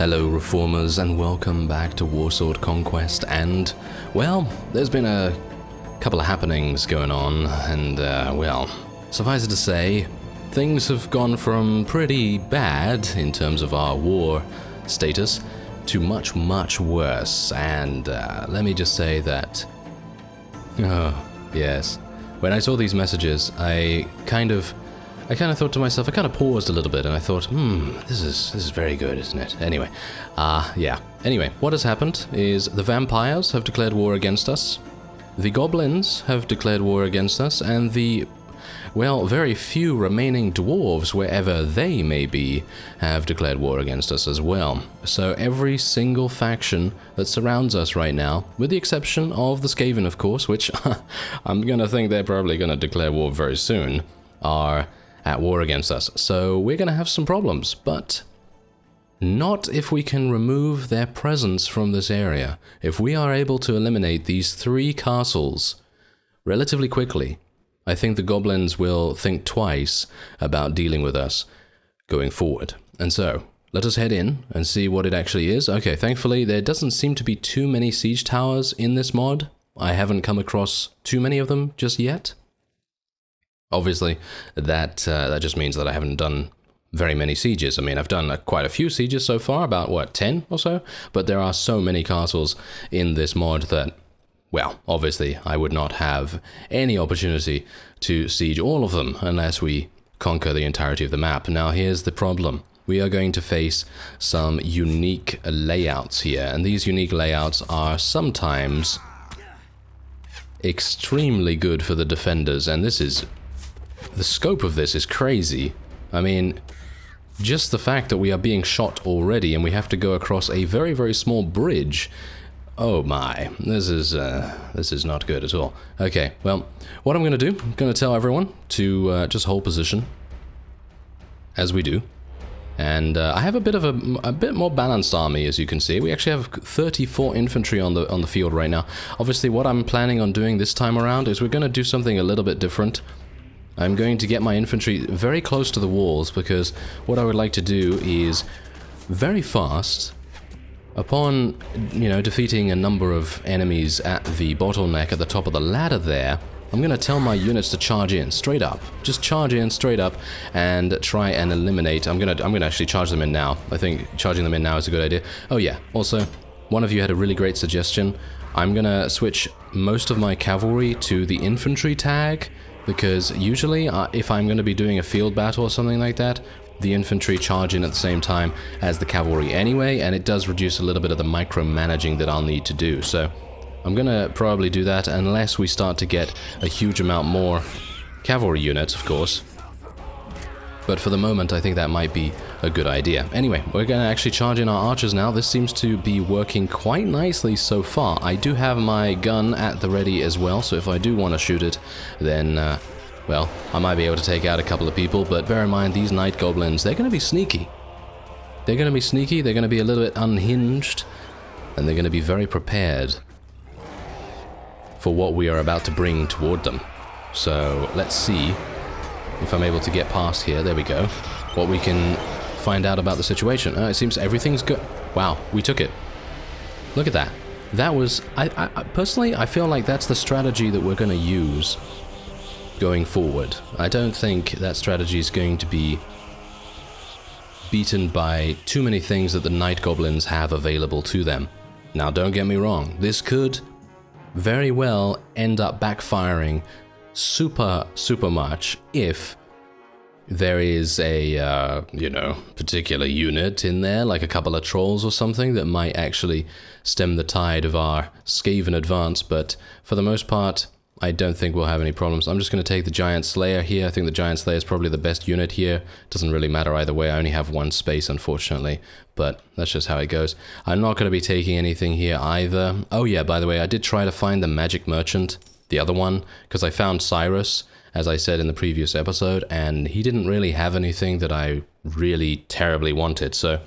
Hello Reformers and welcome back to Warsword Conquest, and, well, there's been a couple of happenings going on, and, well, suffice it to say, things have gone from pretty bad in terms of our war status to much, much worse, and let me just say that, oh, yes, when I saw these messages, I kind of thought to myself, I kind of paused a little bit and I thought, this is very good, isn't it? Anyway, yeah. Anyway, what has happened is the vampires have declared war against us, the goblins have declared war against us, and the, well, very few remaining dwarves, wherever they may be, have declared war against us as well. So every single faction that surrounds us right now, with the exception of the Skaven, of course, which I'm gonna think they're probably gonna declare war very soon, are at war against us. So we're going to have some problems, but not if we can remove their presence from this area. If we are able to eliminate these 3 castles relatively quickly, I think the goblins will think twice about dealing with us going forward. And so, let us head in and see what it actually is. Okay, thankfully there doesn't seem to be too many siege towers in this mod. I haven't come across too many of them just yet. Obviously, that just means that I haven't done very many sieges. I mean, I've done quite a few sieges so far, about, what, 10 or so? But there are so many castles in this mod that, well, obviously, I would not have any opportunity to siege all of them unless we conquer the entirety of the map. Now, here's the problem. We are going to face some unique layouts here, and these unique layouts are sometimes extremely good for the defenders, and this is... the scope of this is crazy. I mean, just the fact that we are being shot already and we have to go across a very, very small bridge. Oh my, this is not good at all. Okay, well, what I'm going to do, I'm going to tell everyone to just hold position, as we do. And I have a bit more balanced army, as you can see. We actually have 34 infantry on the field right now. Obviously, what I'm planning on doing this time around is we're going to do something a little bit different. I'm going to get my infantry very close to the walls, because what I would like to do is, very fast, upon, you know, defeating a number of enemies at the bottleneck at the top of the ladder there, I'm going to tell my units to charge in, straight up. Just charge in, straight up, and try and eliminate. I'm going to actually charge them in now. I think charging them in now is a good idea. Oh yeah, also, one of you had a really great suggestion. I'm going to switch most of my cavalry to the infantry tag, because usually, if I'm going to be doing a field battle or something like that, the infantry charge in at the same time as the cavalry anyway, and it does reduce a little bit of the micromanaging that I'll need to do. So I'm going to probably do that unless we start to get a huge amount more cavalry units, of course. But for the moment, I think that might be a good idea. Anyway, we're going to actually charge in our archers now. This seems to be working quite nicely so far. I do have my gun at the ready as well, so if I do want to shoot it, then, well, I might be able to take out a couple of people. But bear in mind, these night goblins, they're going to be sneaky. They're going to be sneaky, they're going to be a little bit unhinged, and they're going to be very prepared for what we are about to bring toward them. So, let's see if I'm able to get past here. There we go. What we can find out about the situation. It seems everything's good. Wow, we took it. Look at that. That was... I personally, I feel like that's the strategy that we're going to use going forward. I don't think that strategy is going to be beaten by too many things that the night goblins have available to them. Now, don't get me wrong. This could very well end up backfiring super much if there is a, you know, particular unit in there, like a couple of trolls or something, that might actually stem the tide of our Skaven advance, but for the most part, I don't think we'll have any problems. I'm just going to take the Giant Slayer here. I think the Giant Slayer is probably the best unit here. Doesn't really matter either way. I only have 1 space, unfortunately, but that's just how it goes. I'm not going to be taking anything here either. Oh yeah, by the way, I did try to find the Magic Merchant, the other one, because I found Cyrus, as I said in the previous episode, and he didn't really have anything that I really terribly wanted, so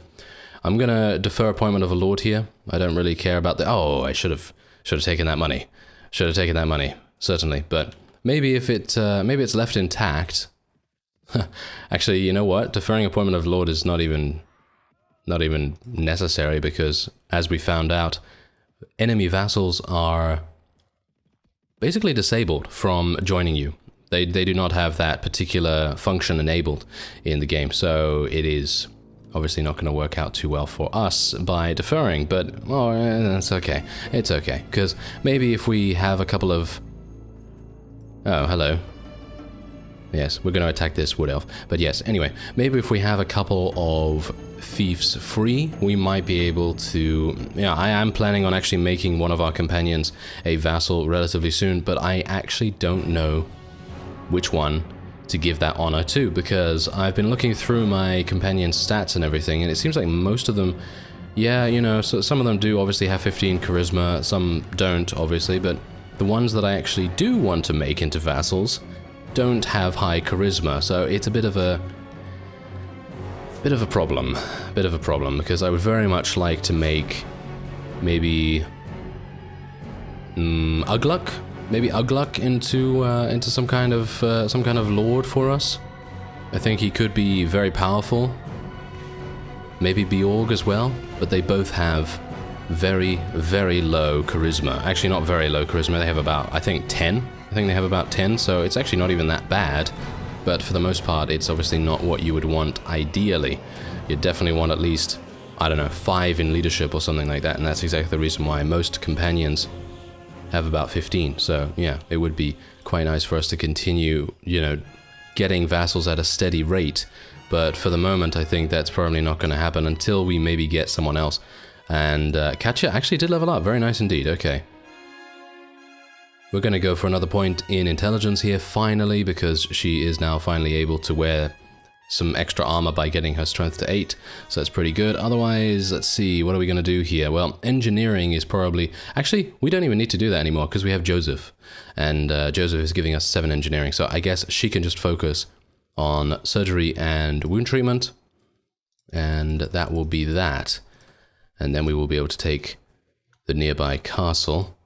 I'm gonna defer appointment of a lord here. I don't really care about the... oh, I should have taken that money. Should have taken that money, certainly, but maybe if it, maybe it's left intact. Actually, you know what? Deferring appointment of lord is not even not even necessary, because as we found out, enemy vassals are basically disabled from joining you. They do not have that particular function enabled in the game, so it is obviously not going to work out too well for us by deferring, but, well, it's okay. It's okay, because maybe if we have a couple of... Oh, hello. Yes, we're going to attack this wood elf. But yes, anyway, maybe if we have a couple of thieves free, we might be able to... Yeah, I am planning on actually making one of our companions a vassal relatively soon, but I actually don't know which one to give that honor to, because I've been looking through my companion's stats and everything, and it seems like most of them, yeah, you know, so some of them do obviously have 15 charisma, some don't, obviously, but the ones that I actually do want to make into vassals don't have high charisma, so it's a bit of a problem, because I would very much like to make maybe Ugluk? Maybe Ugluk into some kind of lord for us. I think he could be very powerful. Maybe Bjorg as well, but they both have very, very low charisma. Actually, not very low charisma. They have about, I think, 10. I think they have about 10, so it's actually not even that bad. But for the most part, it's obviously not what you would want ideally. You definitely want at least, I don't know, 5 in leadership or something like that, and that's exactly the reason why most companions have about 15. So yeah, it would be quite nice for us to continue, you know, getting vassals at a steady rate. But for the moment, I think that's probably not going to happen until we maybe get someone else. And Katya actually did level up. Very nice indeed. Okay. We're going to go for another point in intelligence here, finally, because she is now finally able to wear some extra armor by getting her strength to 8, so that's pretty good. Otherwise, let's see, what are we going to do here? Well, engineering is probably... Actually, we don't even need to do that anymore, because we have Joseph, and Joseph is giving us 7 engineering, so I guess she can just focus on surgery and wound treatment, and that will be that. And then we will be able to take the nearby castle.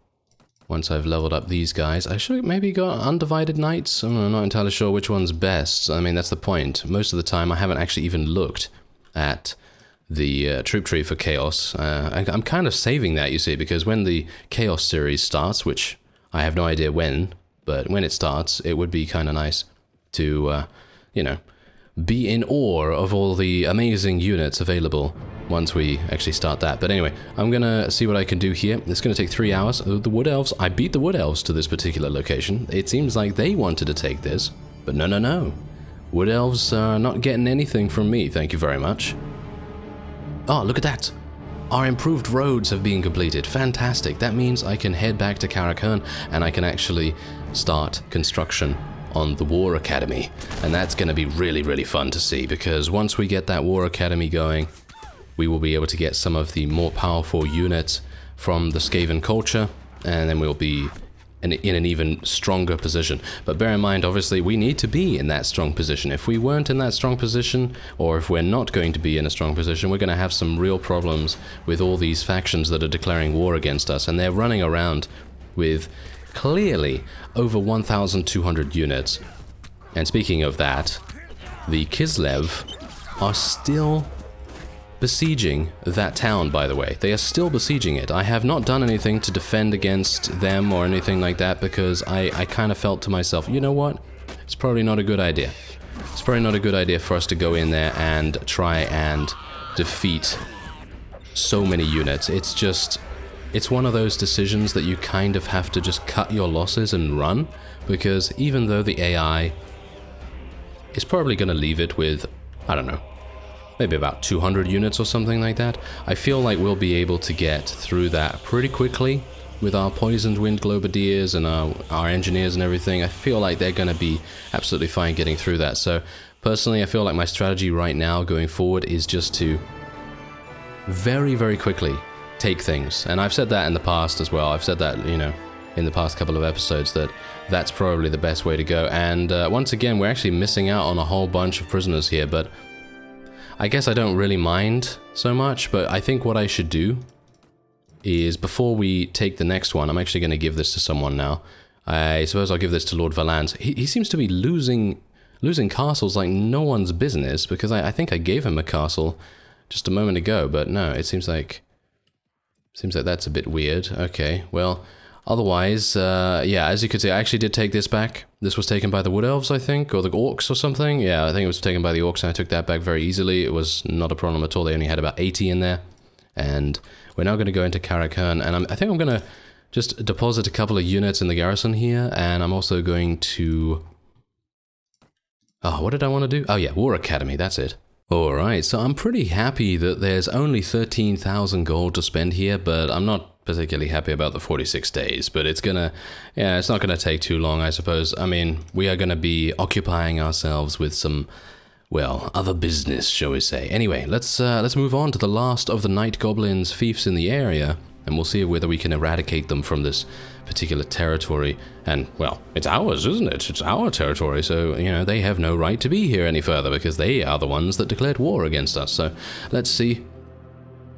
Once I've leveled up these guys, I should maybe go undivided knights. I'm not entirely sure which one's best. I mean, that's the point. Most of the time, I haven't actually even looked at the troop tree for chaos. I'm kind of saving that, you see, because when the chaos series starts, which I have no idea when, but when it starts, it would be kind of nice to, you know, be in awe of all the amazing units available once we actually start that. But anyway, I'm gonna see what I can do here. It's gonna take 3 hours. The Wood Elves, I beat the Wood Elves to this particular location. It seems like they wanted to take this, but no. Wood Elves are not getting anything from me, thank you very much. Oh, look at that! Our improved roads have been completed. Fantastic. That means I can head back to Karak and I can actually start construction on the War Academy. And that's gonna be really, really fun to see, because once we get that War Academy going, we will be able to get some of the more powerful units from the Skaven culture, and then we'll be in an even stronger position. But bear in mind, obviously, we need to be in that strong position. If we weren't in that strong position, or if we're not going to be in a strong position, we're going to have some real problems with all these factions that are declaring war against us, and they're running around with clearly over 1,200 units. And speaking of that, the Kislev are still besieging that town, by the way. They are still besieging it. I have not done anything to defend against them or anything like that, because I kind of felt to myself, you know what? It's probably not a good idea. It's probably not a good idea for us to go in there and try and defeat so many units. It's just... it's one of those decisions that you kind of have to just cut your losses and run, because even though the AI is probably going to leave it with, I don't know, maybe about 200 units or something like that, I feel like we'll be able to get through that pretty quickly with our Poisoned Wind Globadiers and our engineers and everything. I feel like they're going to be absolutely fine getting through that. So personally, I feel like my strategy right now going forward is just to very, very quickly take things. And I've said that in the past as well. I've said that, you know, in the past couple of episodes, that that's probably the best way to go. And once again, we're actually missing out on a whole bunch of prisoners here, but I guess I don't really mind so much. But I think what I should do is, before we take the next one, I'm actually going to give this to someone now. I suppose I'll give this to Lord Valance. He seems to be losing castles like no one's business, because I think I gave him a castle just a moment ago, but no, it seems like that's a bit weird. Okay, well, otherwise, yeah, as you can see, I actually did take this back. This was taken by the Wood Elves, I think, or the Orcs or something. Yeah, I think it was taken by the Orcs, and I took that back very easily. It was not a problem at all. They only had about 80 in there. And we're now going to go into Karak, and I think I'm going to just deposit a couple of units in the garrison here, and I'm also going to... Oh, what did I want to do? Oh yeah, War Academy, that's it. Alright, so I'm pretty happy that there's only 13,000 gold to spend here, but I'm not particularly happy about the 46 days, but it's gonna... Yeah, it's not gonna take too long, I suppose. I mean, we are gonna be occupying ourselves with some... Well, other business, shall we say. Anyway, let's move on to the last of the night goblins fiefs in the area, and we'll see whether we can eradicate them from this particular territory. And, well, it's ours, isn't it? It's our territory, so, you know, they have no right to be here any further, because they are the ones that declared war against us. So, let's see.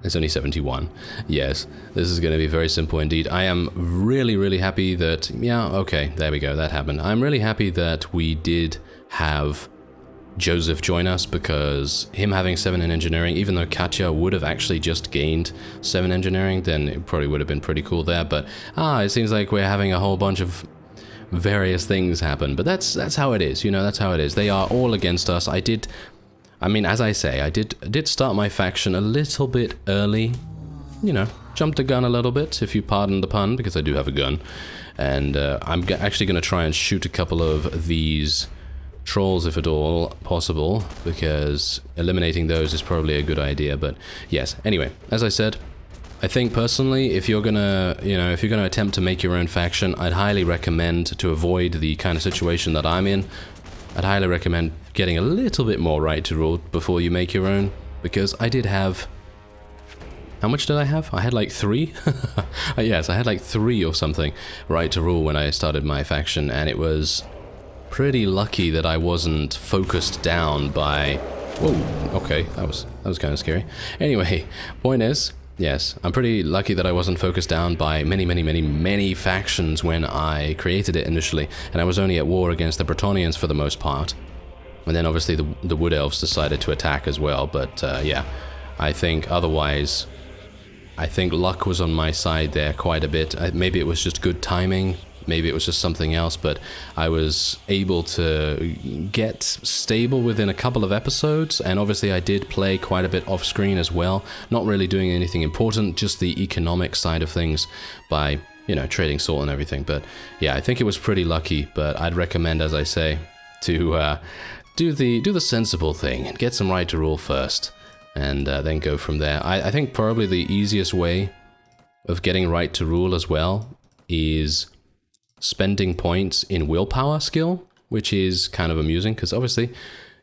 It's only 71. Yes, this is going to be very simple indeed. I am really, really happy that... Yeah, okay, there we go, that happened. I'm really happy that we did have Joseph join us, because him having 7 in engineering, even though Katya would have actually just gained 7 engineering, then it probably would have been pretty cool there. But it seems like we're having a whole bunch of various things happen. But that's how it is, you know, that's how it is. They are all against us. I mean, as I say, I did start my faction a little bit early, you know, jumped the gun a little bit, if you pardon the pun, because I do have a gun. And I'm actually going to try and shoot a couple of these trolls if at all possible, because eliminating those is probably a good idea. But yes, anyway, as I said, I think personally, if you're gonna, you know, if you're gonna attempt to make your own faction, I'd highly recommend, to avoid the kind of situation that I'm in, I'd highly recommend getting a little bit more right to rule before you make your own, because I did have... How much did I have? I had like 3? Yes, I had like 3 or something right to rule when I started my faction, and it was pretty lucky that I wasn't focused down by... Whoa, okay, that was kind of scary. Anyway, point is, yes, I'm pretty lucky that I wasn't focused down by many factions when I created it initially, and I was only at war against the Bretonnians for the most part. And then obviously the Wood Elves decided to attack as well, but yeah, I think otherwise, I think luck was on my side there quite a bit. Maybe it was just good timing, maybe it was just something else, but I was able to get stable within a couple of episodes, and obviously I did play quite a bit off screen as well, not really doing anything important, just the economic side of things by, you know, trading salt and everything. But yeah, I think it was pretty lucky, but I'd recommend, as I say, to do the sensible thing and get some right to rule first, and then go from there. I think probably the easiest way of getting right to rule as well is spending points in willpower skill, which is kind of amusing, because obviously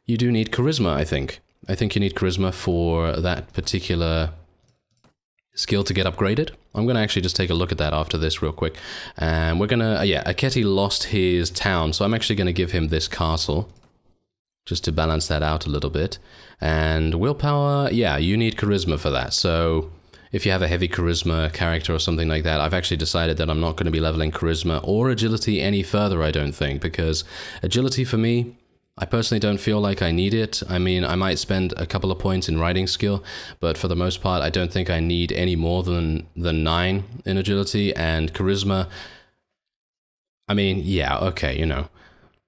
you do need charisma, I think. I think you need charisma for that particular skill to get upgraded. I'm going to actually just take a look at that after this real quick. And we're going to, yeah, Aketi lost his town, so I'm actually going to give him this castle, just to balance that out a little bit. And willpower, yeah, you need charisma for that, so... If you have a heavy charisma character or something like that, I've actually decided that I'm not going to be leveling charisma or agility any further, I don't think, because agility for me, I personally don't feel like I need it. I mean, I might spend a couple of points in riding skill, but for the most part, I don't think I need any more than 9 in agility. And charisma, I mean, yeah, okay, you know,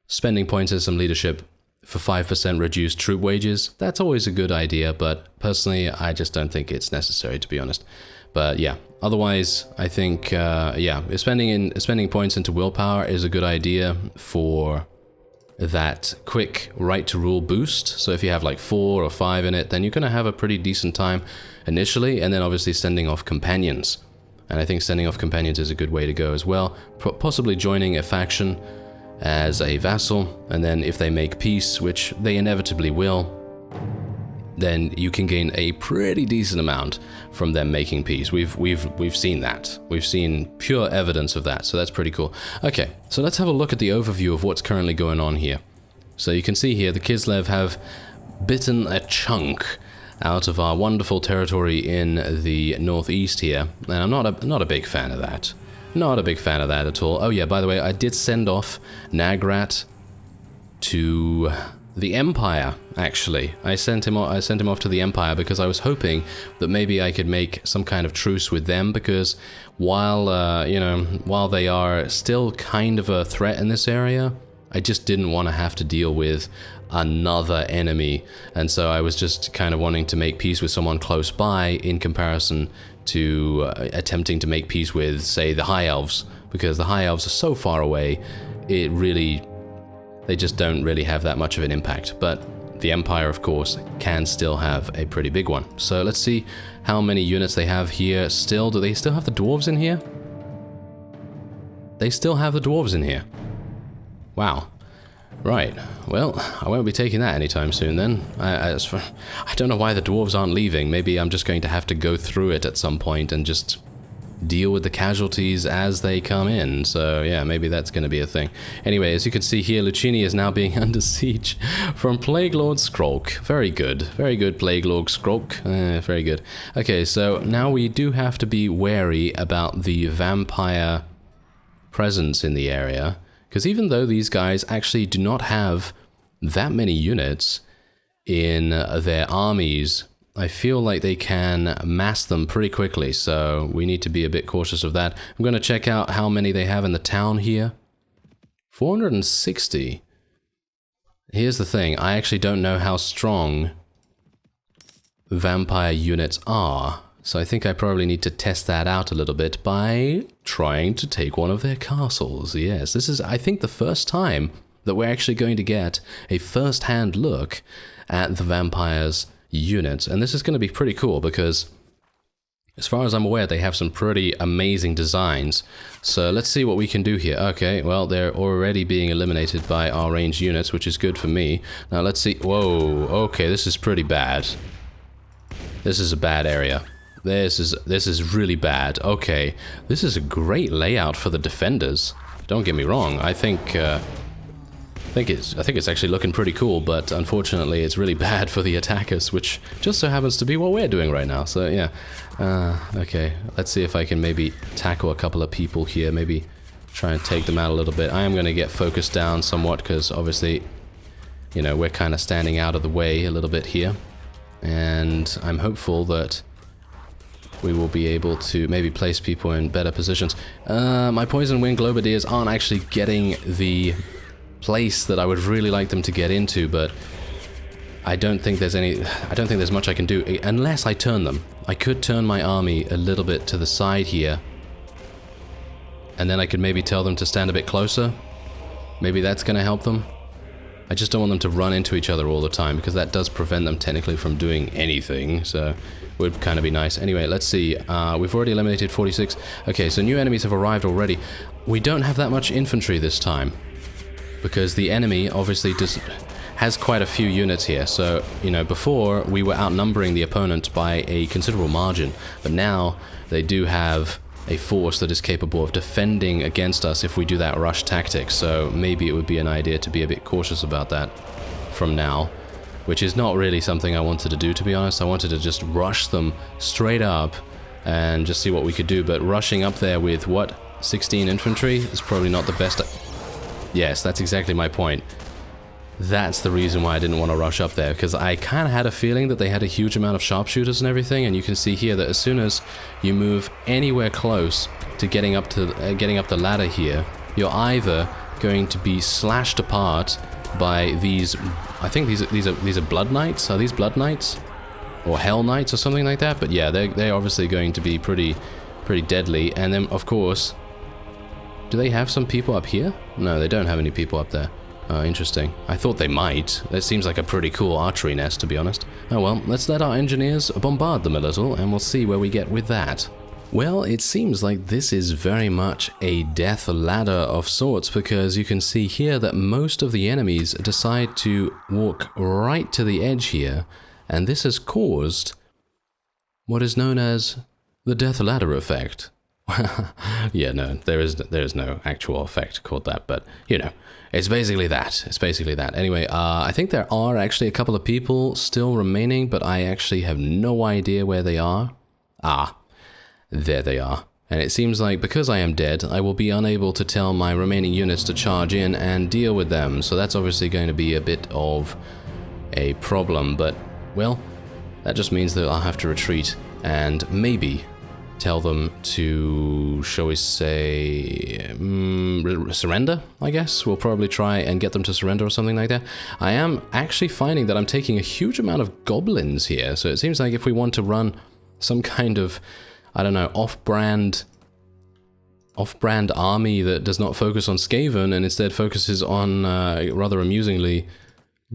spending points in some leadership for 5% reduced troop wages, that's always a good idea, but personally, I just don't think it's necessary, to be honest. But yeah, otherwise, I think, yeah, spending points into willpower is a good idea for that quick right to rule boost. So if you have like 4 or 5 in it, then you're going to have a pretty decent time initially, and then obviously sending off companions. And I think sending off companions is a good way to go as well. Possibly joining a faction as a vassal, and then if they make peace, which they inevitably will, then you can gain a pretty decent amount from them making peace. We've seen that. We've seen pure evidence of that, so that's pretty cool. Okay, so let's have a look at the overview of what's currently going on here. So you can see here the Kislev have bitten a chunk out of our wonderful territory in the northeast here, and I'm not a big fan of that. Not a big fan of that at all. Oh yeah, by the way, I did send off Nagrat to the Empire, actually. I sent him off to the Empire because I was hoping that maybe I could make some kind of truce with them, because while, you know, while they are still kind of a threat in this area, I just didn't want to have to deal with another enemy, and so I was just kind of wanting to make peace with someone close by in comparison to attempting to make peace with, say, the High Elves, because the High Elves are so far away, they just don't really have that much of an impact. But the Empire, of course, can still have a pretty big one. So let's see how many units they have here still. Do they still have the dwarves in here? They still have the dwarves in here. Wow. Right. Well, I won't be taking that anytime soon then. I don't know why the dwarves aren't leaving. Maybe I'm just going to have to go through it at some point and just deal with the casualties as they come in. So yeah, maybe that's going to be a thing. Anyway, as you can see here, Lucini is now being under siege from Plague Lord Skrolk. Very good. Very good, Plague Lord Skrolk. Very good. Okay, so now we do have to be wary about the vampire presence in the area, because even though these guys actually do not have that many units in their armies, I feel like they can mass them pretty quickly, so we need to be a bit cautious of that. I'm going to check out how many they have in the town here. 460. Here's the thing, I actually don't know how strong vampire units are, so I think I probably need to test that out a little bit by trying to take one of their castles. Yes, this is, I think, the first time that we're actually going to get a first-hand look at the vampires' units, and this is going to be pretty cool because, as far as I'm aware, they have some pretty amazing designs. So let's see what we can do here. Okay, well, they're already being eliminated by our ranged units, which is good for me. Now let's see. Whoa, okay, this is pretty bad. This is a bad area. This is really bad. Okay, this is a great layout for the defenders. Don't get me wrong. I think it's actually looking pretty cool, but unfortunately it's really bad for the attackers, which just so happens to be what we're doing right now. So yeah, okay, let's see if I can maybe tackle a couple of people here, maybe try and take them out a little bit. I am going to get focused down somewhat because obviously, you know, we're kind of standing out of the way a little bit here, and I'm hopeful that we will be able to maybe place people in better positions. My Poison Wing Globadiers aren't actually getting the place that I would really like them to get into, but I don't think there's much I can do unless I turn them. I could turn my army a little bit to the side here, and then I could maybe tell them to stand a bit closer. Maybe that's going to help them. I just don't want them to run into each other all the time, because that does prevent them technically from doing anything, so it would kind of be nice. Anyway, let's see. We've already eliminated 46. Okay, so new enemies have arrived already. We don't have that much infantry this time, because the enemy obviously has quite a few units here. So, you know, before we were outnumbering the opponent by a considerable margin, but now they do have a force that is capable of defending against us if we do that rush tactic. So maybe it would be an idea to be a bit cautious about that from now, which is not really something I wanted to do, to be honest. I wanted to just rush them straight up and just see what we could do, but rushing up there with, what, 16 infantry is probably not the best. Yes, that's exactly my point. That's the reason why I didn't want to rush up there, because I kind of had a feeling that they had a huge amount of sharpshooters and everything, and you can see here that as soon as you move anywhere close to getting up the ladder here, you're either going to be slashed apart by these. I think these are Blood Knights. Are these Blood Knights or Hell Knights or something like that? But yeah, they're obviously going to be pretty deadly. And then of course, do they have some people up here? No, they don't have any people up there. Interesting. I thought they might. That seems like a pretty cool archery nest, to be honest. Oh well, let's let our engineers bombard them a little, and we'll see where we get with that. Well, it seems like this is very much a death ladder of sorts, because you can see here that most of the enemies decide to walk right to the edge here, and this has caused what is known as the death ladder effect. Yeah, no, there is no actual effect called that, but you know, it's basically that. It's basically that. Anyway, I think there are actually a couple of people still remaining, but I actually have no idea where they are. Ah, there they are. And it seems like because I am dead, I will be unable to tell my remaining units to charge in and deal with them. So that's obviously going to be a bit of a problem. But, well, that just means that I'll have to retreat and maybe tell them to, shall we say, surrender, I guess? We'll probably try and get them to surrender or something like that. I am actually finding that I'm taking a huge amount of goblins here. So it seems like if we want to run some kind of, I don't know, off-brand army that does not focus on Skaven and instead focuses on, rather amusingly,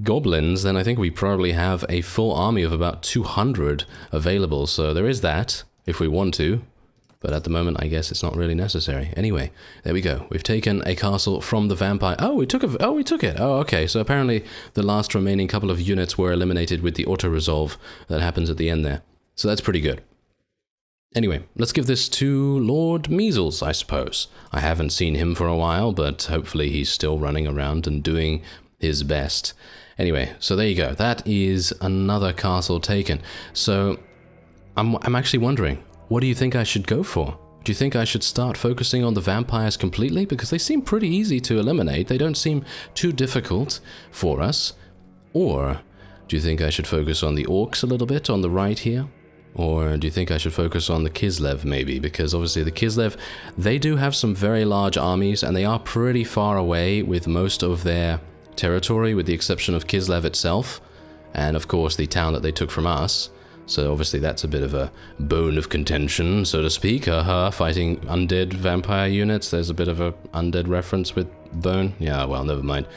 goblins, then I think we probably have a full army of about 200 available. So there is that, if we want to. But at the moment, I guess it's not really necessary. Anyway, there we go. We've taken a castle from the vampire. Oh, we took it. Oh, okay. So apparently the last remaining couple of units were eliminated with the auto-resolve that happens at the end there. So that's pretty good. Anyway, let's give this to Lord Measles, I suppose. I haven't seen him for a while, but hopefully he's still running around and doing his best. Anyway, so there you go. That is another castle taken. So I'm actually wondering, what do you think I should go for? Do you think I should start focusing on the vampires completely? Because they seem pretty easy to eliminate. They don't seem too difficult for us. Or do you think I should focus on the orcs a little bit on the right here? Or do you think I should focus on the Kislev maybe? Because obviously the Kislev, they do have some very large armies and they are pretty far away with most of their territory, with the exception of Kislev itself. And of course the town that they took from us. So obviously that's a bit of a bone of contention, so to speak. Fighting undead vampire units. There's a bit of a undead reference with bone. Yeah, well, never mind.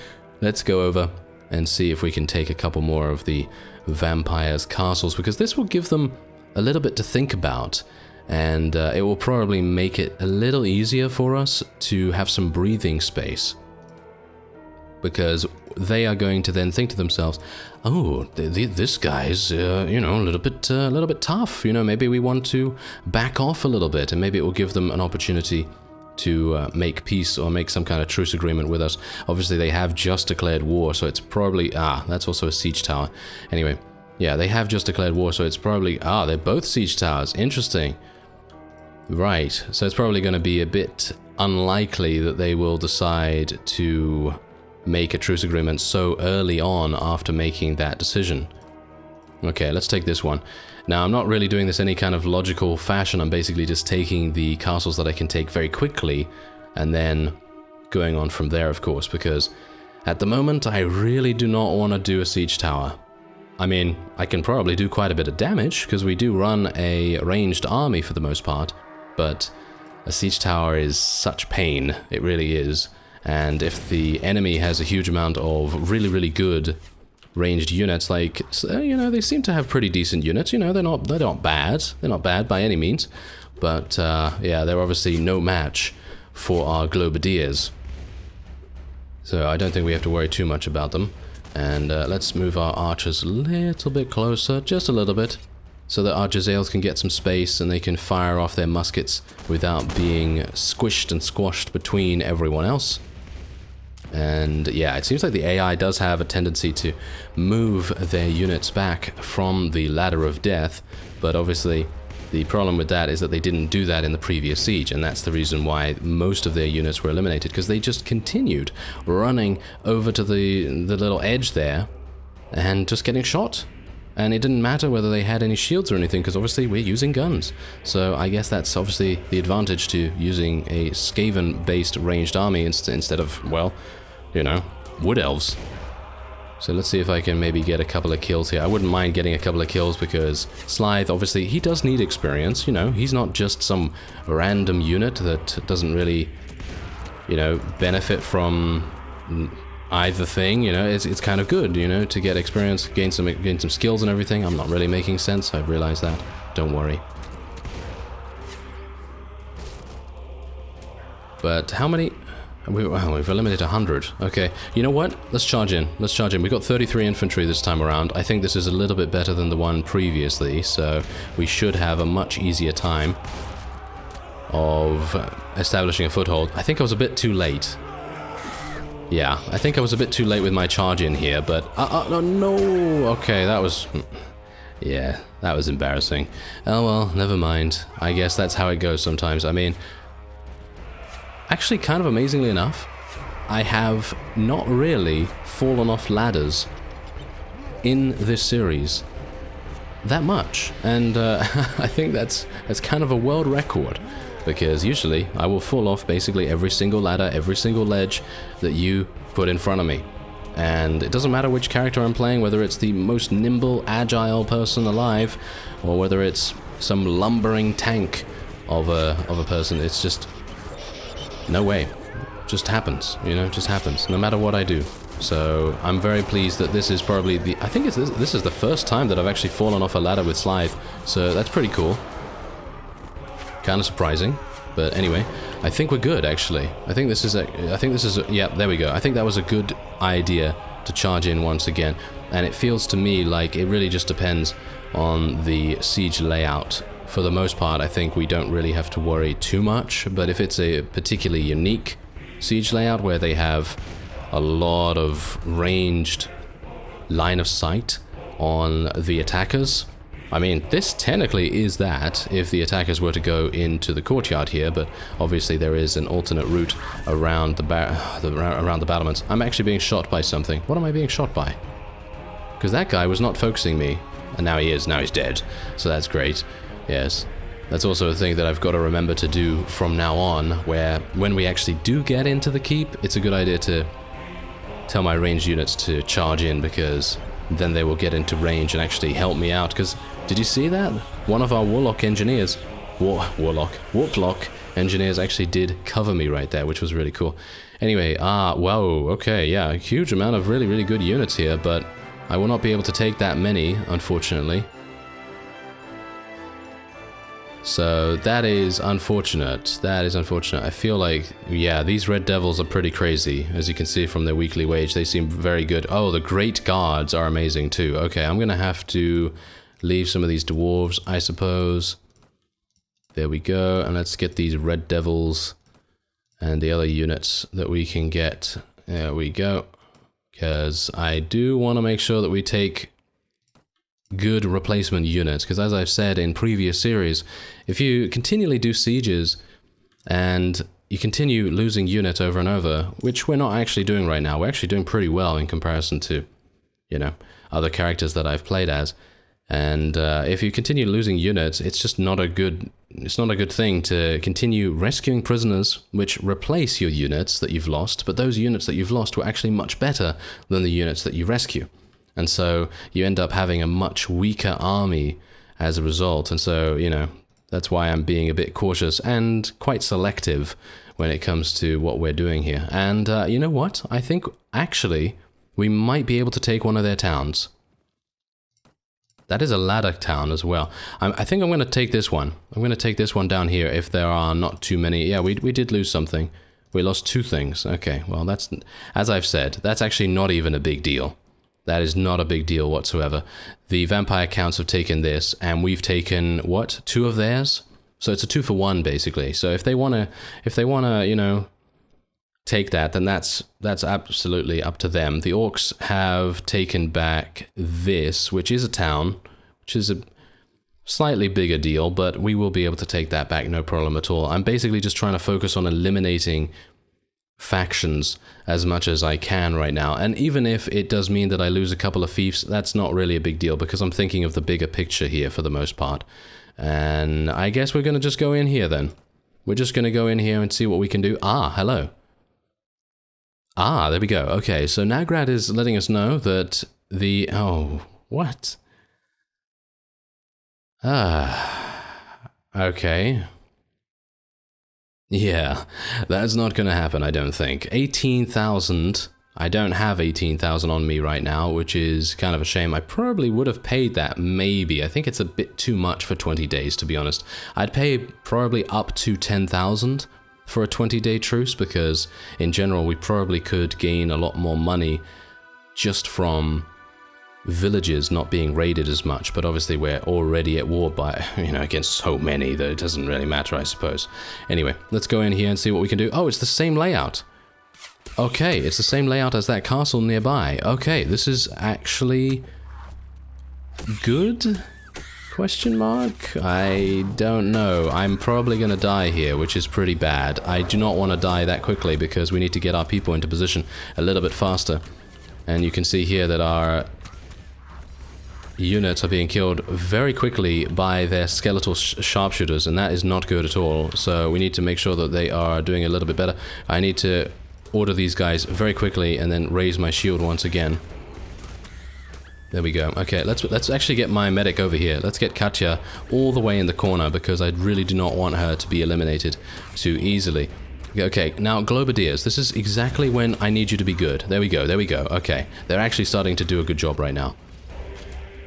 Let's go over and see if we can take a couple more of the vampires' castles, because this will give them a little bit to think about, and it will probably make it a little easier for us to have some breathing space, because they are going to then think to themselves, oh, this guy's you know, a little bit tough, you know, maybe we want to back off a little bit, and maybe it will give them an opportunity to make peace or make some kind of truce agreement with us. Obviously they have just declared war, so it's probably, that's also a siege tower. Anyway, yeah, they have just declared war, so it's probably... they're both siege towers. Interesting. Right, so it's probably going to be a bit unlikely that they will decide to make a truce agreement so early on after making that decision. Okay, let's take this one. Now, I'm not really doing this any kind of logical fashion. I'm basically just taking the castles that I can take very quickly and then going on from there, of course, because at the moment, I really do not want to do a siege tower. I mean, I can probably do quite a bit of damage, because we do run a ranged army for the most part, but a siege tower is such pain, it really is. And if the enemy has a huge amount of really, really good ranged units, like, you know, they seem to have pretty decent units, you know, they're not bad. They're not bad by any means, but yeah, they're obviously no match for our Globadiers. So I don't think we have to worry too much about them. And let's move our archers a little bit closer, just a little bit, so that our Jezzails can get some space and they can fire off their muskets without being squished and squashed between everyone else. And yeah, it seems like the AI does have a tendency to move their units back from the ladder of death, but obviously the problem with that is that they didn't do that in the previous siege, and that's the reason why most of their units were eliminated, because they just continued running over to the little edge there and just getting shot. And it didn't matter whether they had any shields or anything, because obviously we're using guns. So I guess that's obviously the advantage to using a Skaven-based ranged army instead of, well, you know, wood elves. So let's see if I can maybe get a couple of kills here. I wouldn't mind getting a couple of kills because Slythe, obviously, he does need experience, you know. He's not just some random unit that doesn't really, you know, benefit from either thing, you know. It's kind of good, you know, to get experience, gain some skills and everything. I'm not really making sense, I realize that. Don't worry. But how many... We've eliminated 100. Okay, you know what? Let's charge in. Let's charge in. We've got 33 infantry this time around. I think this is a little bit better than the one previously, so we should have a much easier time of establishing a foothold. I think I was a bit too late. Yeah, I think I was a bit too late with my charge in here, but... no! Okay, that was... Yeah, that was embarrassing. Oh well, never mind. I guess that's how it goes sometimes. I mean, actually, kind of amazingly enough, I have not really fallen off ladders in this series that much, and I think that's kind of a world record, because usually I will fall off basically every single ladder, every single ledge that you put in front of me. And it doesn't matter which character I'm playing, whether it's the most nimble, agile person alive, or whether it's some lumbering tank of a person. It's just no way. Just happens, you know, just happens, no matter what I do. So I'm very pleased that this is probably the... I think this is the first time that I've actually fallen off a ladder with Slythe, so that's pretty cool. Kind of surprising, but anyway, I think we're good, actually. I think this is yeah, there we go. I think that was a good idea to charge in once again, and it feels to me like it really just depends on the siege layout. For the most part, I think we don't really have to worry too much, but if it's a particularly unique siege layout where they have a lot of ranged line of sight on the attackers, I mean, this technically is that if the attackers were to go into the courtyard here, but obviously there is an alternate route around around the battlements. I'm actually being shot by something. What am I being shot by? Because that guy was not focusing me, and now he is. Now he's dead, so that's great. Yes, that's also a thing that I've got to remember to do from now on, where when we actually do get into the keep, it's a good idea to tell my ranged units to charge in, because then they will get into range and actually help me out. Because did you see that? One of our Warlock engineers, Warplock engineers actually did cover me right there, which was really cool. Anyway, whoa, okay, yeah, a huge amount of really, really good units here, but I will not be able to take that many, unfortunately. So that is unfortunate. That is unfortunate. I feel like, yeah, these Red Devils are pretty crazy. As you can see from their weekly wage, they seem very good. Oh, the Great Guards are amazing too. Okay, I'm gonna have to leave some of these dwarves, I suppose. There we go. And let's get these Red Devils and the other units that we can get. There we go. Because I do want to make sure that we take good replacement units, because as I've said in previous series, if you continually do sieges and you continue losing units over and over, which we're not actually doing right now, we're actually doing pretty well in comparison to, you know, other characters that I've played as, and if you continue losing units, it's just not a good, it's not a good thing to continue rescuing prisoners which replace your units that you've lost, but those units that you've lost were actually much better than the units that you rescue. And so you end up having a much weaker army as a result. And so, you know, that's why I'm being a bit cautious and quite selective when it comes to what we're doing here. And you know what? I think actually we might be able to take one of their towns. That is a ladder town as well. I think I'm going to take this one. I'm going to take this one down here if there are not too many. Yeah, we did lose something. We lost 2 things. Okay, well, that's, as I've said, that's actually not even a big deal. That is not a big deal whatsoever. The vampire counts have taken this, and we've taken, what, 2 of theirs? So it's a 2-for-1 basically. So if they wanna, you know, take that, then that's absolutely up to them. The orcs have taken back this, which is a town, which is a slightly bigger deal, but we will be able to take that back, no problem at all. I'm basically just trying to focus on eliminating factions as much as I can right now, and even if it does mean that I lose a couple of fiefs, that's not really a big deal, because I'm thinking of the bigger picture here for the most part. And I guess we're gonna just go in here then. We're just gonna go in here and see what we can do. Ah, hello. Ah, there we go. Okay, so Nagrad is letting us know that the... oh, what? Ah, okay. Yeah, that's not going to happen, I don't think. 18,000. I don't have 18,000 on me right now, which is kind of a shame. I probably would have paid that, maybe. I think it's a bit too much for 20 days, to be honest. I'd pay probably up to 10,000 for a 20-day truce, because in general we probably could gain a lot more money just from villages not being raided as much, but obviously we're already at war by, you know, against so many that it doesn't really matter, I suppose. Anyway, let's go in here and see what we can do. Oh, it's the same layout. Okay, it's the same layout as that castle nearby. Okay, this is actually good? Question mark? I don't know. I'm probably gonna die here, which is pretty bad. I do not want to die that quickly because we need to get our people into position a little bit faster. And you can see here that our units are being killed very quickly by their skeletal sharpshooters, and that is not good at all. So we need to make sure that they are doing a little bit better. I need to order these guys very quickly and then raise my shield once again. There we go. Okay, let's actually get my medic over here. Let's get Katya all the way in the corner because I really do not want her to be eliminated too easily. Okay, now Globadiers, this is exactly when I need you to be good. There we go, there we go. Okay, they're actually starting to do a good job right now.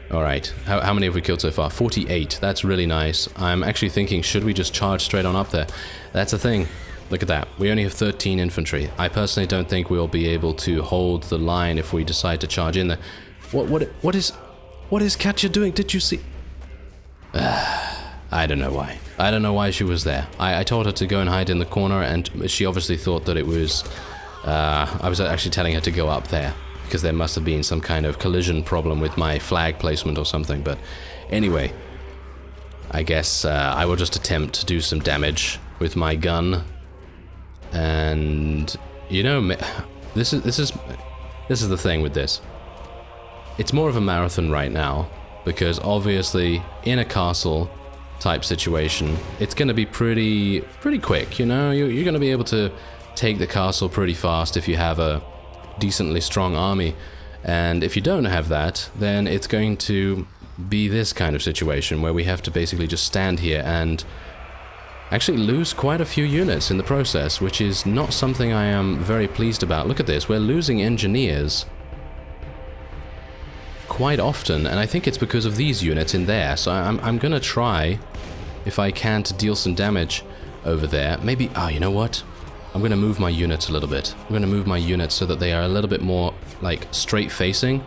Alright, how many have we killed so far? 48, that's really nice. I'm actually thinking, should we just charge straight on up there? That's the thing. Look at that. We only have 13 infantry. I personally don't think we'll be able to hold the line if we decide to charge in there. What is Katya doing? Did you see? I don't know why. I don't know why she was there. I told her to go and hide in the corner, and she obviously thought that it was... I was actually telling her to go up there, because there must have been some kind of collision problem with my flag placement or something, but anyway. I guess I will just attempt to do some damage with my gun. And... you know, this is the thing with this. It's more of a marathon right now, because obviously in a castle type situation, it's going to be pretty quick, you know? You're going to be able to take the castle pretty fast if you have a decently strong army. And if you don't have that, then it's going to be this kind of situation where we have to basically just stand here and actually lose quite a few units in the process, which is not something I am very pleased about. Look at this, we're losing engineers quite often, and I think it's because of these units in there. So I'm gonna try, if I can, to deal some damage over there. Maybe, you know what? I'm gonna move my units a little bit. I'm gonna move my units so that they are a little bit more, like, straight facing.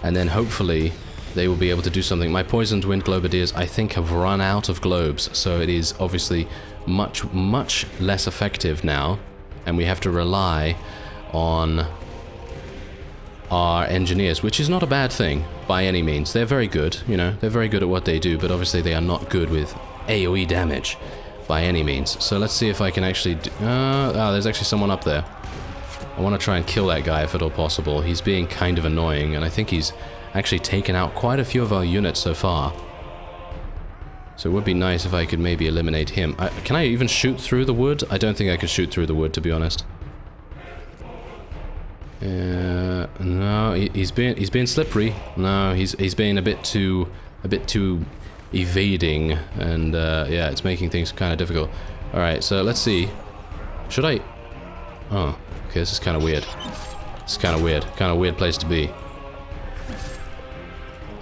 And then hopefully they will be able to do something. My Poisoned Wind Globadiers, I think, have run out of globes, so it is obviously much less effective now. And we have to rely on our engineers, which is not a bad thing by any means. They're very good, you know, they're very good at what they do, but obviously they are not good with AoE damage by any means. So let's see if I can actually there's actually someone up there. I want to try and kill that guy if at all possible. He's being kind of annoying, and I think he's actually taken out quite a few of our units so far. So it would be nice if I could maybe eliminate him. Can I even shoot through the wood? I don't think I could shoot through the wood, to be honest. No, he's being slippery. No, he's being a bit too evading, and yeah, it's making things kind of difficult. All right, so let's see. Should I? Oh, okay, this is kind of weird. It's kind of weird place to be.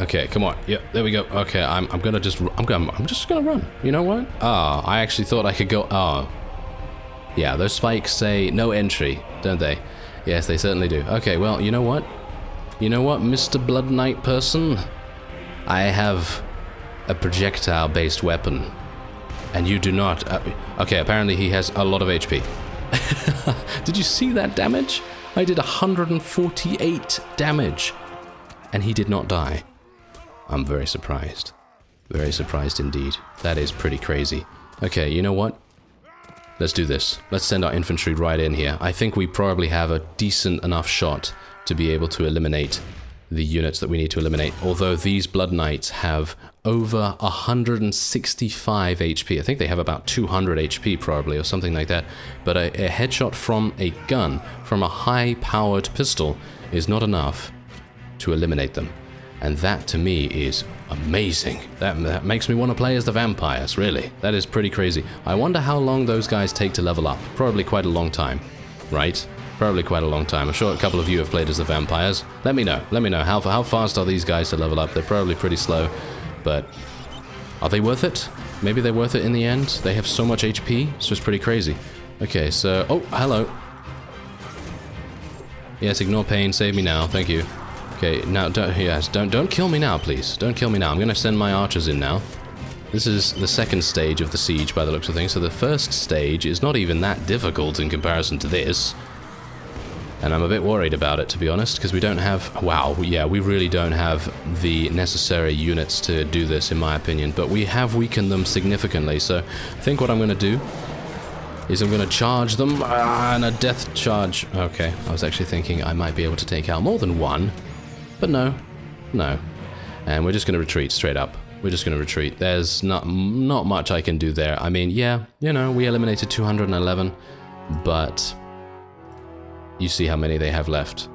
Okay, come on. Yep, there we go. Okay, I'm just gonna run. You know what? I actually thought I could go. Yeah, those spikes say no entry, don't they? Yes, they certainly do. Okay, well, you know what? You know what, Mr. Blood Knight person? I have a projectile-based weapon, and you do not. Okay, apparently he has a lot of HP. Did you see that damage? I did 148 damage, and he did not die. I'm very surprised. Very surprised indeed. That is pretty crazy. Okay, you know what? Let's do this. Let's send our infantry right in here. I think we probably have a decent enough shot to be able to eliminate the units that we need to eliminate. Although these Blood Knights have over 165 HP. I think they have about 200 HP probably, or something like that. But a headshot from a gun, from a high-powered pistol, is not enough to eliminate them. And that, to me, is amazing. That makes me want to play as the vampires, really. That is pretty crazy. I wonder how long those guys take to level up. Probably quite a long time, right? Probably quite a long time. I'm sure a couple of you have played as the vampires. Let me know. Let me know. How fast are these guys to level up? They're probably pretty slow, but are they worth it? Maybe they're worth it in the end. They have so much HP. It's just pretty crazy. Okay, so... oh, hello. Yes, ignore pain. Save me now. Thank you. Okay, now, don't kill me now, please. Don't kill me now. I'm going to send my archers in now. This is the second stage of the siege, by the looks of things. So the first stage is not even that difficult in comparison to this. And I'm a bit worried about it, to be honest, because we don't have... Wow, yeah, we really don't have the necessary units to do this, in my opinion. But we have weakened them significantly, so I think what I'm going to do is I'm going to charge them, and a death charge. Okay, I was actually thinking I might be able to take out more than one, but no, no. And we're just going to retreat straight up. We're just going to retreat. There's not much I can do there. I mean, yeah, you know, we eliminated 211, but you see how many they have left.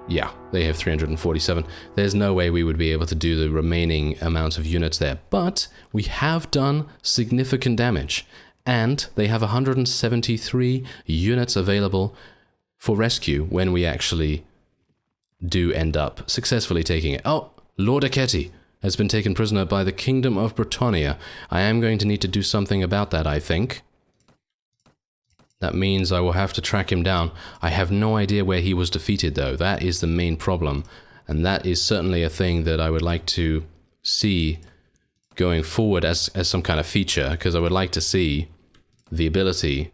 Yeah, they have 347. There's no way we would be able to do the remaining amounts of units there, but we have done significant damage. And they have 173 units available for rescue when we actually do end up successfully taking it. Oh, Lord Aketi has been taken prisoner by the Kingdom of Bretonnia. I am going to need to do something about that, I think. That means I will have to track him down. I have no idea where he was defeated, though. That is the main problem. And that is certainly a thing that I would like to see going forward as some kind of feature, because I would like to see the ability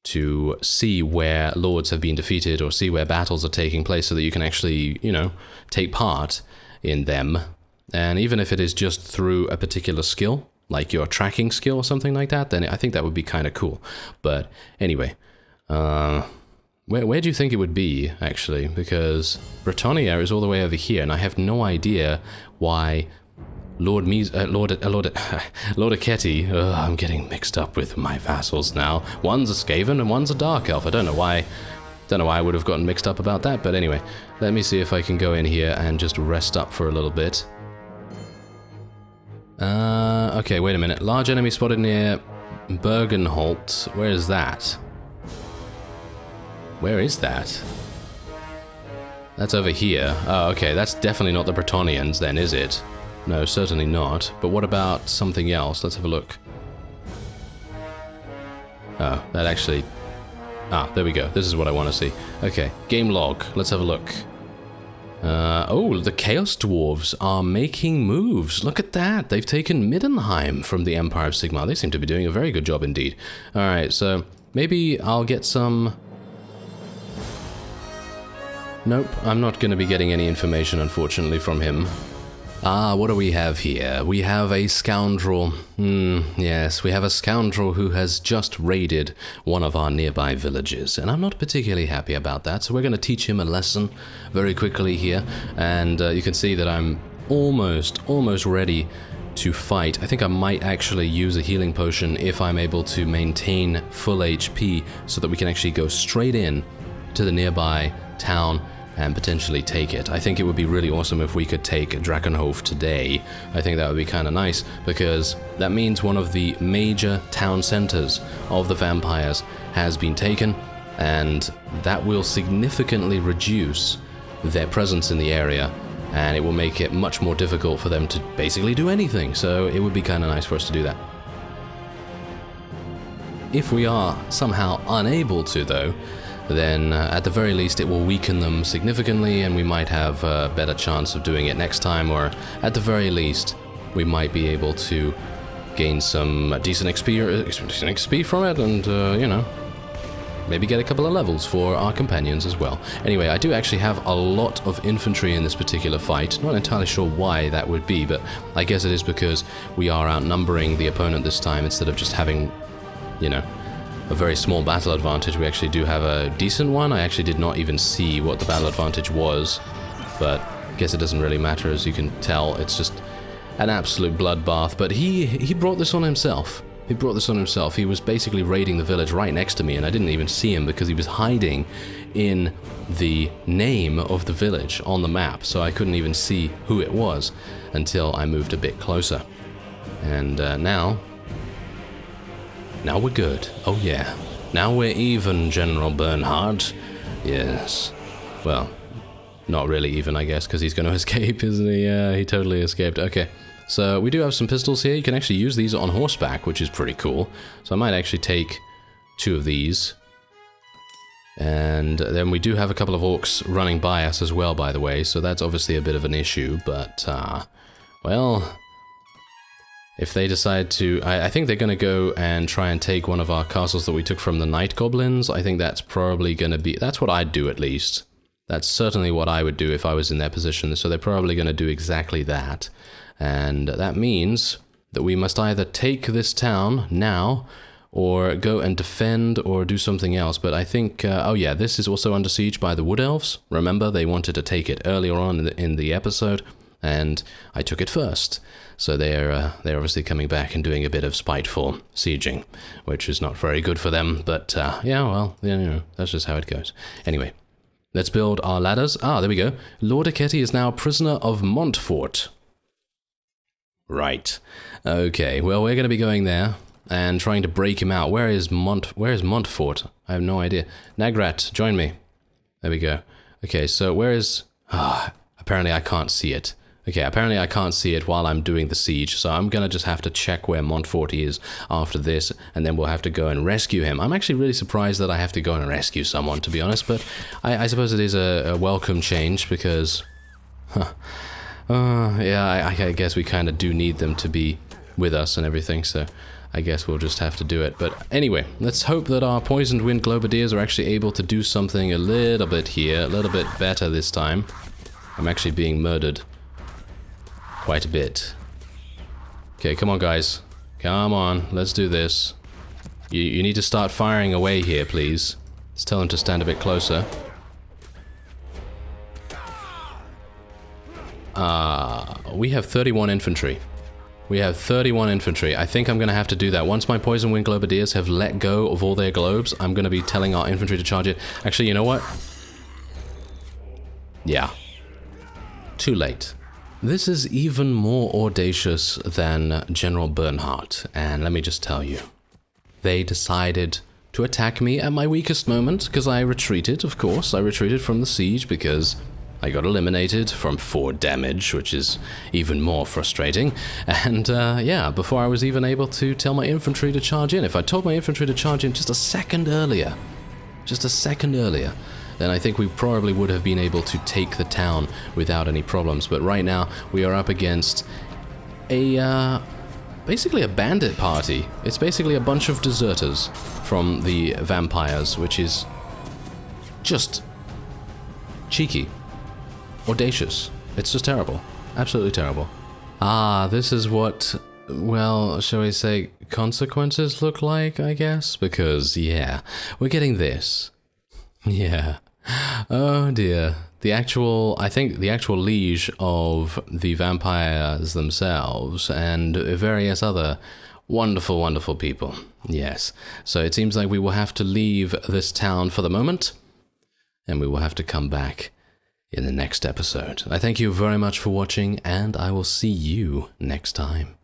to see where lords have been defeated or see where battles are taking place so that you can actually, you know, take part in them. And even if it is just through a particular skill, like your tracking skill or something like that, then I think that would be kind of cool. But anyway, where do you think it would be, actually? Because Bretonnia is all the way over here, and I have no idea why Lord Aketi, I'm getting mixed up with my vassals now. One's a Skaven and one's a Dark Elf. I don't know why I would have gotten mixed up about that, but anyway, let me see if I can go in here and just rest up for a little bit. Okay, wait a minute. Large enemy spotted near Bergenholt. Where is that? Where is that? That's over here. Oh, okay, that's definitely not the Bretonnians then, is it? No, certainly not. But what about something else? Let's have a look. Oh, that actually... Ah, there we go. This is what I want to see. Okay, game log. Let's have a look. Oh, the Chaos Dwarves are making moves. Look at that. They've taken Middenheim from the Empire of Sigmar. They seem to be doing a very good job indeed. Alright, so maybe I'll get some... Nope, I'm not going to be getting any information, unfortunately, from him. Ah, what do we have here? We have a scoundrel. Yes, we have a scoundrel who has just raided one of our nearby villages, and I'm not particularly happy about that, so we're going to teach him a lesson very quickly here, and you can see that I'm almost ready to fight. I think I might actually use a healing potion if I'm able to maintain full HP, so that we can actually go straight in to the nearby town and potentially take it. I think it would be really awesome if we could take Drakenhof today. I think that would be kind of nice, because that means one of the major town centers of the vampires has been taken, and that will significantly reduce their presence in the area, and it will make it much more difficult for them to basically do anything, so it would be kind of nice for us to do that. If we are somehow unable to, though, then at the very least it will weaken them significantly, and we might have a better chance of doing it next time, or at the very least we might be able to gain some decent XP from it, and you know, maybe get a couple of levels for our companions as well. Anyway, I do actually have a lot of infantry in this particular fight. Not entirely sure why that would be, but I guess it is because we are outnumbering the opponent this time instead of just having, you know, a very small battle advantage. We actually do have a decent one. I actually did not even see what the battle advantage was, but I guess it doesn't really matter. As you can tell, it's just an absolute bloodbath. But he brought this on himself. He brought this on himself. He was basically raiding the village right next to me, and I didn't even see him because he was hiding in the name of the village on the map, so I couldn't even see who it was until I moved a bit closer. And now we're good. Oh yeah. Now we're even, General Bernhard. Yes. Well, not really even, I guess, because he's going to escape, isn't he? Yeah, he totally escaped. Okay. So we do have some pistols here. You can actually use these on horseback, which is pretty cool. So I might actually take 2 of these. And then we do have a couple of orcs running by us as well, by the way. So that's obviously a bit of an issue, but, well, If they decide to... I think they're going to go and try and take one of our castles that we took from the night goblins. I think that's probably going to be... That's what I'd do, at least. That's certainly what I would do if I was in their position. So they're probably going to do exactly that. And that means that we must either take this town now, or go and defend, or do something else. But I think... oh yeah, this is also under siege by the Wood Elves. Remember, they wanted to take it earlier on in the episode, and I took it first. So they're obviously coming back and doing a bit of spiteful sieging, which is not very good for them, but yeah, well, you know, that's just how it goes. Anyway, let's build our ladders. Ah, there we go. Lord Aketi is now prisoner of Montfort. Right. Okay, well, we're going to be going there and trying to break him out. Where is Montfort? I have no idea. Nagrat, join me. There we go. Okay, so where is... Ah, apparently I can't see it. Okay, apparently I can't see it while I'm doing the siege, so I'm gonna just have to check where Montfort is after this, and then we'll have to go and rescue him. I'm actually really surprised that I have to go and rescue someone, to be honest, but I suppose it is a welcome change, because... yeah, I guess we kind of do need them to be with us and everything, so I guess we'll just have to do it. But anyway, let's hope that our Poisoned Wind Globadiers are actually able to do something a little bit here, a little bit better this time. I'm actually being murdered. Quite a bit. Okay, come on, guys. Come on, let's do this. You need to start firing away here, please. Let's tell them to stand a bit closer. We have 31 infantry. We have 31 infantry. I think I'm going to have to do that. Once my Poison Wind Globadiers have let go of all their globes, I'm going to be telling our infantry to charge it. Actually, you know what? Yeah. Too late. This is even more audacious than General Bernhardt, and let me just tell you. They decided to attack me at my weakest moment, because I retreated, of course. I retreated from the siege because I got eliminated from 4 damage, which is even more frustrating. And yeah, before I was even able to tell my infantry to charge in. If I told my infantry to charge in just a second earlier, then I think we probably would have been able to take the town without any problems. But right now, we are up against a, basically a bandit party. It's basically a bunch of deserters from the vampires, which is just cheeky, audacious. It's just terrible. Absolutely terrible. Ah, this is what, well, shall we say, consequences look like, I guess? Because, yeah, we're getting this. Yeah. Oh dear. I think the actual liege of the vampires themselves and various other wonderful, wonderful people. Yes. So it seems like we will have to leave this town for the moment, and we will have to come back in the next episode. I thank you very much for watching, and I will see you next time.